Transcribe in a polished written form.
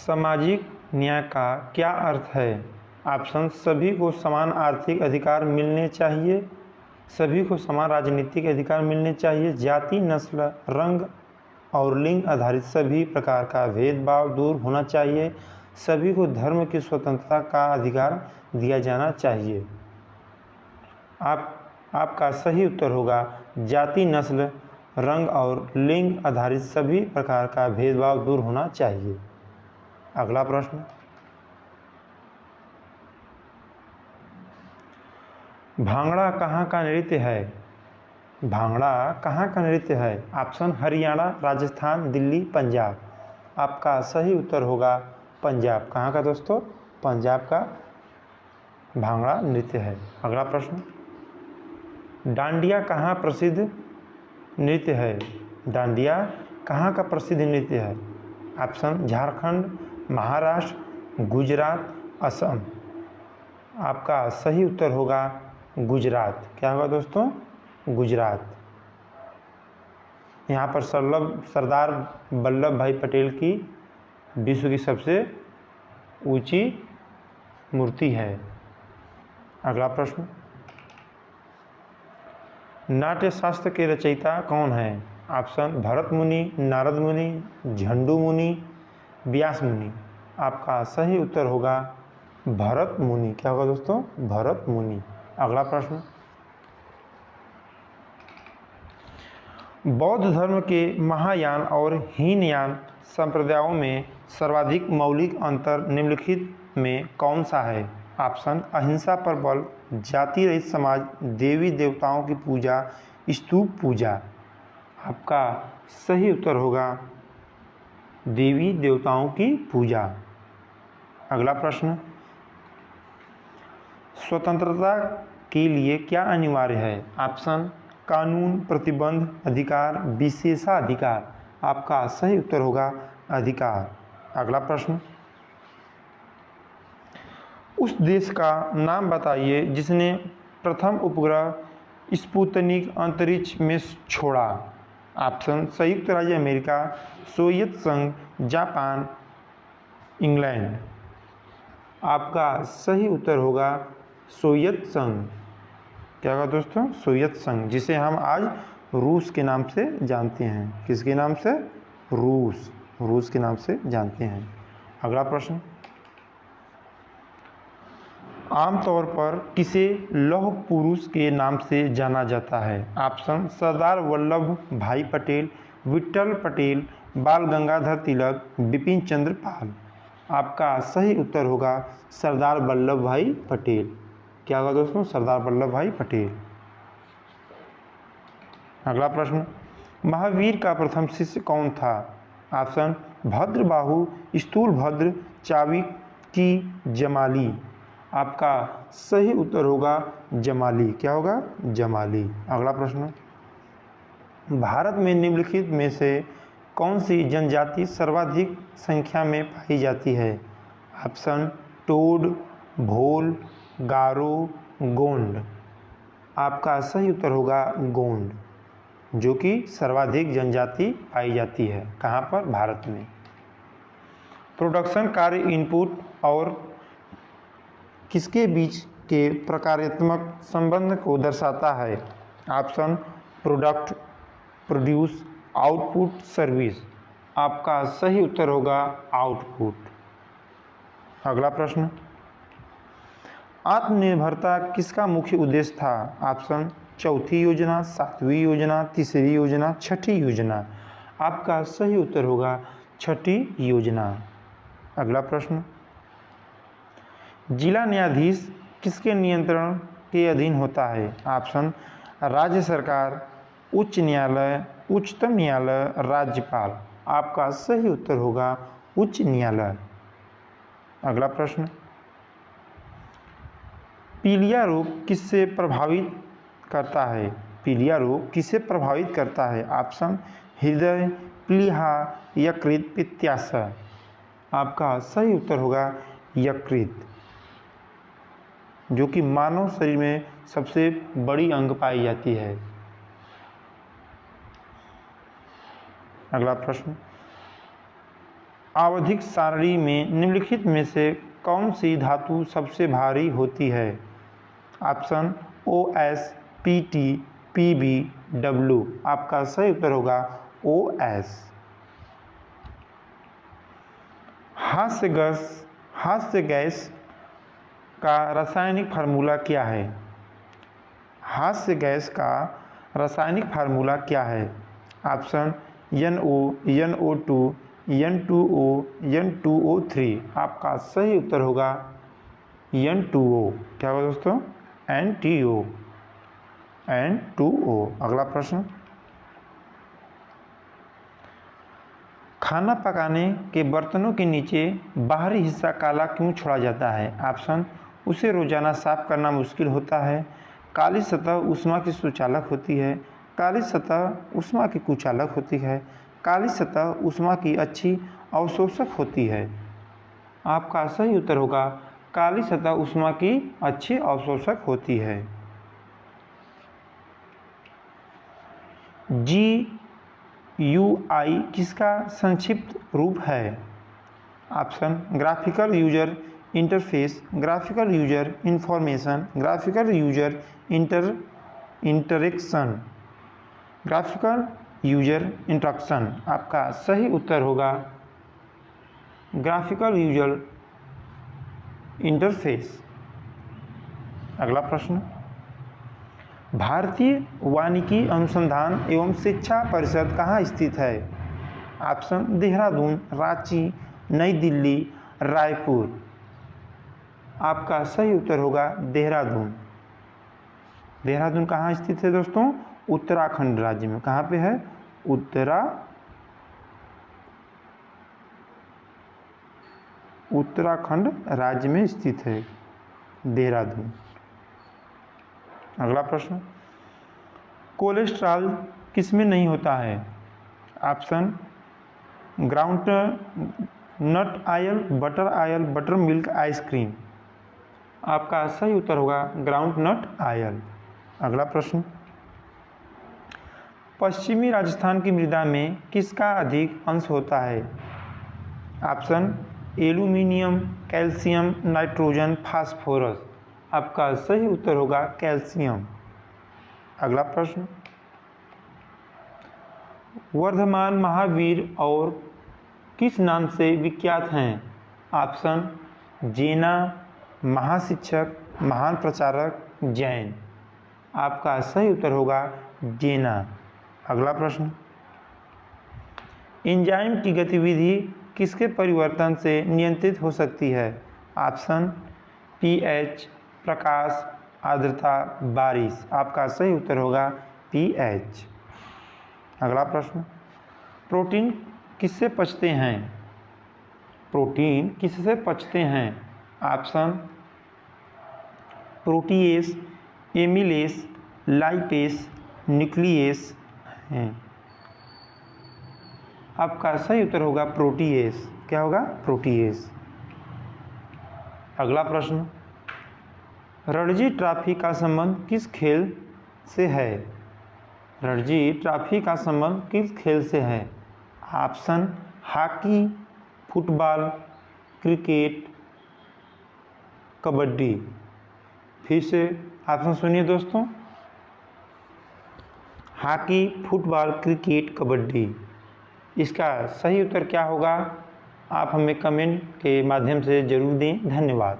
सामाजिक न्याय का क्या अर्थ है? ऑप्शन सभी को समान आर्थिक अधिकार मिलने चाहिए, सभी को समान राजनीतिक अधिकार मिलने चाहिए, जाति, नस्ल, रंग और लिंग आधारित सभी प्रकार का भेदभाव दूर होना चाहिए, सभी को धर्म की स्वतंत्रता का अधिकार दिया जाना चाहिए। आपका सही उत्तर होगा जाति, नस्ल, रंग और लिंग आधारित सभी प्रकार का भेदभाव दूर होना चाहिए। अगला प्रश्न, भांगड़ा कहाँ का नृत्य है? भांगड़ा कहाँ का नृत्य है? ऑप्शन हरियाणा, राजस्थान, दिल्ली, पंजाब। आपका सही उत्तर होगा पंजाब। कहाँ का दोस्तों? पंजाब का भांगड़ा नृत्य है। अगला प्रश्न, डांडिया कहाँ प्रसिद्ध नृत्य है? डांडिया कहाँ का प्रसिद्ध नृत्य है? ऑप्शन झारखंड, महाराष्ट्र, गुजरात, असम। आपका सही उत्तर होगा गुजरात। क्या होगा दोस्तों? गुजरात। यहाँ पर सरदार वल्लभ भाई पटेल की विश्व की सबसे ऊंची मूर्ति है। अगला प्रश्न, नाट्य शास्त्र के रचयिता कौन है? ऑप्शन भरत मुनि, नारद मुनि, झंडू मुनि, व्यास मुनि। आपका सही उत्तर होगा भरत मुनि। क्या होगा दोस्तों? भरत मुनि। अगला प्रश्न, बौद्ध धर्म के महायान और हीनयान संप्रदायों में सर्वाधिक मौलिक अंतर निम्नलिखित में कौन सा है? ऑप्शन अहिंसा पर बल, जाति रहित समाज, देवी देवताओं की पूजा, स्तूप पूजा। आपका सही उत्तर होगा देवी देवताओं की पूजा। अगला प्रश्न, स्वतंत्रता के लिए क्या अनिवार्य है? ऑप्शन कानून, प्रतिबंध, अधिकार, विशेषाधिकार। आपका सही उत्तर होगा अधिकार। अगला प्रश्न, उस देश का नाम बताइए जिसने प्रथम उपग्रह स्पुतनिक अंतरिक्ष में छोड़ा। ऑप्शन संयुक्त राज्य अमेरिका, सोवियत संघ, जापान, इंग्लैंड। आपका सही उत्तर होगा सोवियत संघ। क्या होगा दोस्तों? सोवियत संघ, जिसे हम आज रूस के नाम से जानते हैं। किसके नाम से? रूस के नाम से जानते हैं। अगला प्रश्न, आमतौर पर किसे लौह पुरुष के नाम से जाना जाता है? ऑप्शन सरदार वल्लभ भाई पटेल, विट्ठल पटेल, बाल गंगाधर तिलक, बिपिन चंद्र पाल। आपका सही उत्तर होगा सरदार वल्लभ भाई पटेल। क्या होगा दोस्तों? सरदार वल्लभ भाई पटेल। अगला प्रश्न, महावीर का प्रथम शिष्य कौन था? ऑप्शन भद्रबाहु, स्थूलभद्र, चाणक्य, जमाली। आपका सही उत्तर होगा जमाली। क्या होगा? जमाली। अगला प्रश्न, भारत में निम्नलिखित में से कौन सी जनजाति सर्वाधिक संख्या में पाई जाती है? ऑप्शन टोड, भोल, गारो, गोंड। आपका सही उत्तर होगा गोंड, जो कि सर्वाधिक जनजाति पाई जाती है। कहाँ पर? भारत में। प्रोडक्शन कार्य इनपुट और किसके बीच के प्रकार्यात्मक संबंध को दर्शाता है? Option product, produce, output, service. आपका सही उत्तर होगा आउटपुट। अगला प्रश्न, आत्मनिर्भरता किसका मुख्य उद्देश्य था? ऑप्शन चौथी योजना, सातवीं योजना, तीसरी योजना, छठी योजना। आपका सही उत्तर होगा छठी योजना। अगला प्रश्न, जिला न्यायाधीश किसके नियंत्रण के अधीन होता है? ऑप्शन राज्य सरकार, उच्च न्यायालय, उच्चतम न्यायालय, राज्यपाल। आपका सही उत्तर होगा उच्च न्यायालय। अगला प्रश्न, पीलिया रोग किससे प्रभावित करता है? पीलिया रोग किसे प्रभावित करता है? ऑप्शन हृदय, प्लीहा, यकृत, पित्ताशय। आपका सही उत्तर होगा यकृत, जो कि मानव शरीर में सबसे बड़ी अंग पाई जाती है। अगला प्रश्न, आवधिक सारणी में निम्नलिखित में से कौन सी धातु सबसे भारी होती है? Option OS, PT, PB, W। आपका सही उत्तर होगा OS। हास्य गैस का रासायनिक फार्मूला क्या है? हास्य गैस का रासायनिक फार्मूला क्या है? Option NO, NO2, N2O, N2O3। आपका सही उत्तर होगा N2O। क्या होगा दोस्तों? N2O। अगला प्रश्न, खाना पकाने के बर्तनों के नीचे बाहरी हिस्सा काला क्यों छोड़ा जाता है? ऑप्शन उसे रोजाना साफ करना मुश्किल होता है, काली सतह ऊष्मा की सुचालक होती है, काली सतह ऊष्मा की कुचालक होती है, काली सतह ऊष्मा की अच्छी अवशोषक होती है। आपका सही उत्तर होगा काली सतह ऊष्मा की अच्छी अवशोषक होती है। GUI किसका संक्षिप्त रूप है? Option graphical user interface, graphical user information, graphical user interaction, graphical user interaction. आपका सही उत्तर होगा ग्राफिकल यूजर इंटरफेस। अगला प्रश्न, भारतीय वानिकी अनुसंधान एवं शिक्षा परिषद कहाँ स्थित है? ऑप्शन देहरादून, रांची, नई दिल्ली, रायपुर। आपका सही उत्तर होगा देहरादून। देहरादून कहाँ स्थित है दोस्तों? उत्तराखंड राज्य में। कहाँ पे है? उत्तराखंड राज्य में स्थित है देहरादून। अगला प्रश्न, कोलेस्ट्रॉल किसमें नहीं होता है? Option groundnut oil, butter oil, buttermilk, ice cream. आपका सही उत्तर होगा ग्राउंड नट ऑयल। अगला प्रश्न, पश्चिमी राजस्थान की मृदा में किसका अधिक अंश होता है? Option aluminium, calcium, nitrogen, phosphorus. आपका सही उत्तर होगा कैल्शियम। अगला प्रश्न, वर्धमान महावीर और किस नाम से विख्यात हैं? ऑप्शन जेना, महाशिक्षक, महान प्रचारक, जैन। आपका सही उत्तर होगा जेना। अगला प्रश्न, एंजाइम की गतिविधि किसके परिवर्तन से नियंत्रित हो सकती है? ऑप्शन pH, प्रकाश, आर्द्रता, बारिश। आपका सही उत्तर होगा pH। अगला प्रश्न, प्रोटीन किससे पचते हैं? प्रोटीन किससे पचते हैं? Option protease, amylase, lipase, nucleus हैं। आपका सही उत्तर होगा प्रोटीएस। क्या होगा? प्रोटीएस। अगला प्रश्न, रणजी ट्रॉफी का संबंध किस खेल से है? रणजी ट्रॉफी का संबंध किस खेल से है? Option hockey, football, cricket, kabaddi. फिर से ऑप्शन सुनिए दोस्तों, हॉकी, फुटबॉल, क्रिकेट, कबड्डी। इसका सही उत्तर क्या होगा? आप हमें कमेंट के माध्यम से जरूर दें। धन्यवाद।